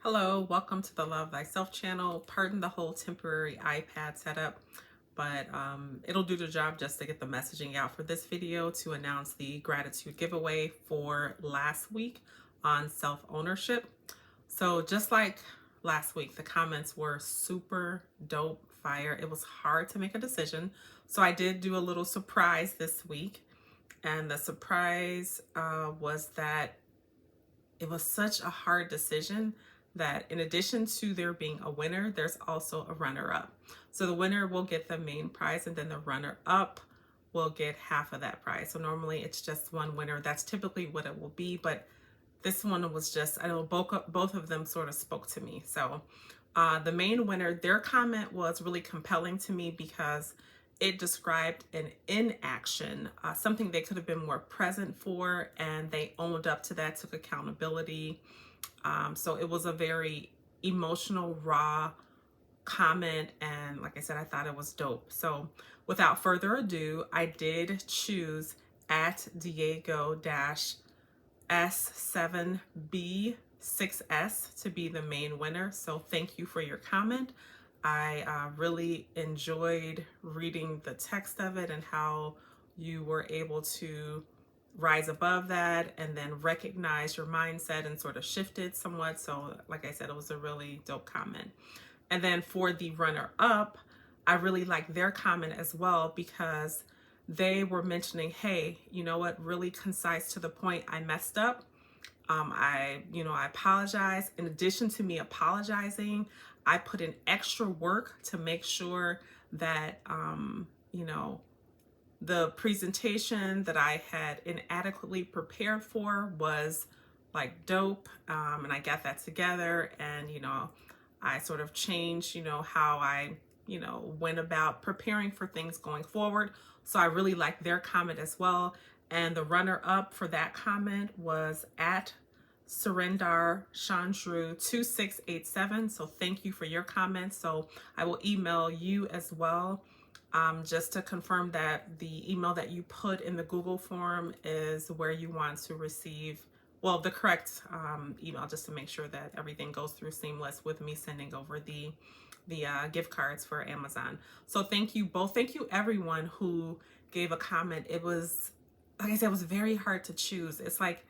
Hello, welcome to the Love Thyself channel. Pardon the whole temporary iPad setup, but it'll do the job just to get the messaging out for this video to announce the gratitude giveaway for last week on self-ownership. So just like last week, the comments were super dope fire. It was hard to make a decision. So I did do a little surprise this week. And the surprise was that it was such a hard decision that in addition to there being a winner, there's also a runner-up. So the winner will get the main prize and then the runner-up will get half of that prize. So normally it's just one winner. That's typically what it will be, but this one was just, I know both of them sort of spoke to me. So the main winner, their comment was really compelling to me because it described an inaction, something they could have been more present for, and they owned up to that, took accountability. So it was a very emotional, raw comment, and like I said, I thought it was dope. So without further ado, I did choose at Diego-S7B6S to be the main winner. So thank you for your comment. I really enjoyed reading the text of it and how you were able to rise above that and then recognize your mindset and sort of shift it somewhat. So like I said, it was a really dope comment. And then for the runner up, I really like their comment as well because they were mentioning, hey, you know what, really concise to the point, I messed up. I apologize. In addition to me apologizing, I put in extra work to make sure that, the presentation that I had inadequately prepared for was like dope. And I got that together and, I sort of changed, how I, went about preparing for things going forward. So I really like their comment as well. And the runner up for that comment was at Surrendar Chandru 2687. So thank you for your comments. So I will email you as well, just to confirm that the email that you put in the Google form is where you want to receive, well, the correct email, just to make sure that everything goes through seamless with me sending over the gift cards for Amazon. So thank you both. Thank you everyone who gave a comment. It was, like I said, it was very hard to choose. It's like,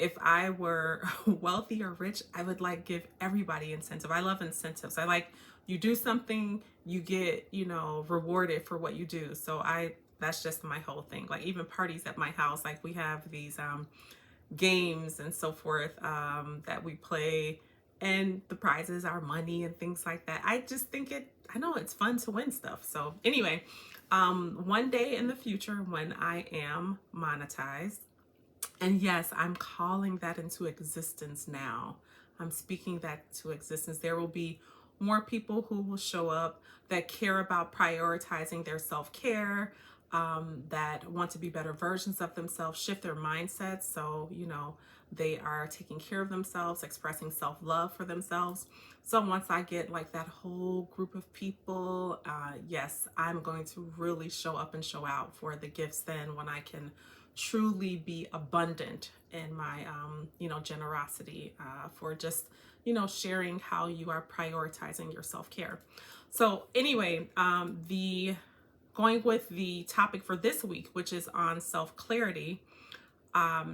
if I were wealthy or rich, I would like give everybody incentive. I love incentives. I like, you do something, you get, rewarded for what you do. So that's just my whole thing. Like even parties at my house, like we have these games and so forth that we play, and the prizes are money and things like that. I just think I know it's fun to win stuff. So anyway, one day in the future when I am monetized, and yes, I'm calling that into existence now. I'm speaking that to existence. There will be more people who will show up that care about prioritizing their self-care, that want to be better versions of themselves, shift their mindsets. So, they are taking care of themselves, expressing self-love for themselves. So once I get like that whole group of people, yes, I'm going to really show up and show out for the gifts then when I can truly be abundant in my generosity, for just sharing how you are prioritizing your self-care. So anyway, the going with the topic for this week, which is on self-clarity.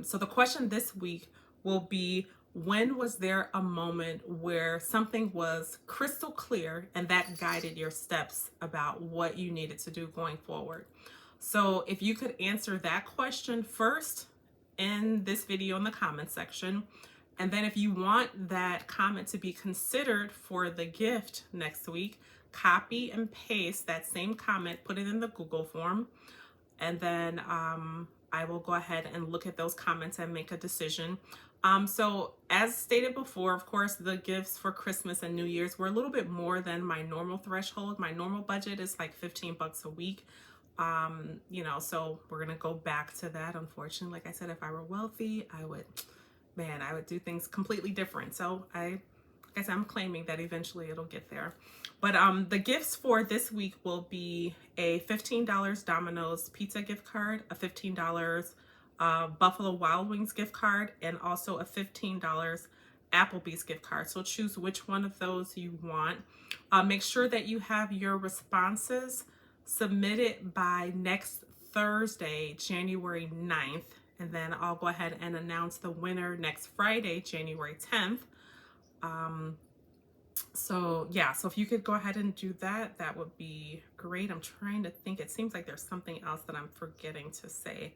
So the question this week will be, when was there a moment where something was crystal clear and that guided your steps about what you needed to do going forward? So if you could answer that question first in this video in the comment section, and then if you want that comment to be considered for the gift next week, copy and paste that same comment, put it in the Google form, and then I will go ahead and look at those comments and make a decision. So as stated before, of course, the gifts for Christmas and New Year's were a little bit more than my normal threshold. My normal budget is like $15 a week. So we're gonna go back to that. Unfortunately, like I said, if I were wealthy, I would do things completely different. So like I said, I'm claiming that eventually it'll get there. But the gifts for this week will be a $15 Domino's pizza gift card, a $15 Buffalo Wild Wings gift card, and also a $15 Applebee's gift card. So choose which one of those you want. Make sure that you have your responses submitted by next Thursday, January 9th. And then I'll go ahead and announce the winner next Friday, January 10th. So yeah, so if you could go ahead and do that, that would be great. I'm trying to think. It seems like there's something else that I'm forgetting to say.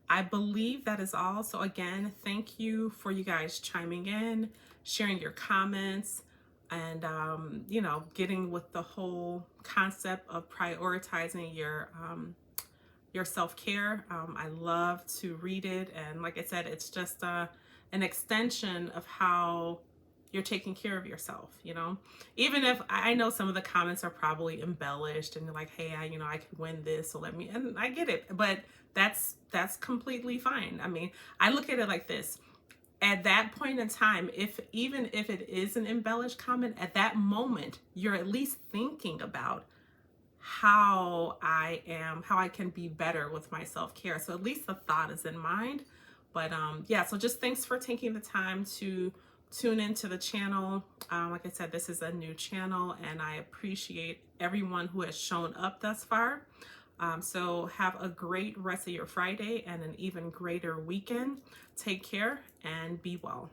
I believe that is all. So again, thank you for you guys chiming in, sharing your comments, and you know, getting with the whole concept of prioritizing your self-care. I love to read it, and like I said, it's just an extension of how you're taking care of yourself, you know. Even if I know some of the comments are probably embellished and like, hey, you know, I could win this, so let me, and I get it, but that's completely fine. I mean, I look at it like this. At that point in time, even if it is an embellished comment, at that moment, you're at least thinking about how I can be better with my self-care. So at least the thought is in mind. But yeah, so just thanks for taking the time to tune into the channel. Like I said, this is a new channel, and I appreciate everyone who has shown up thus far. So have a great rest of your Friday and an even greater weekend. Take care and be well.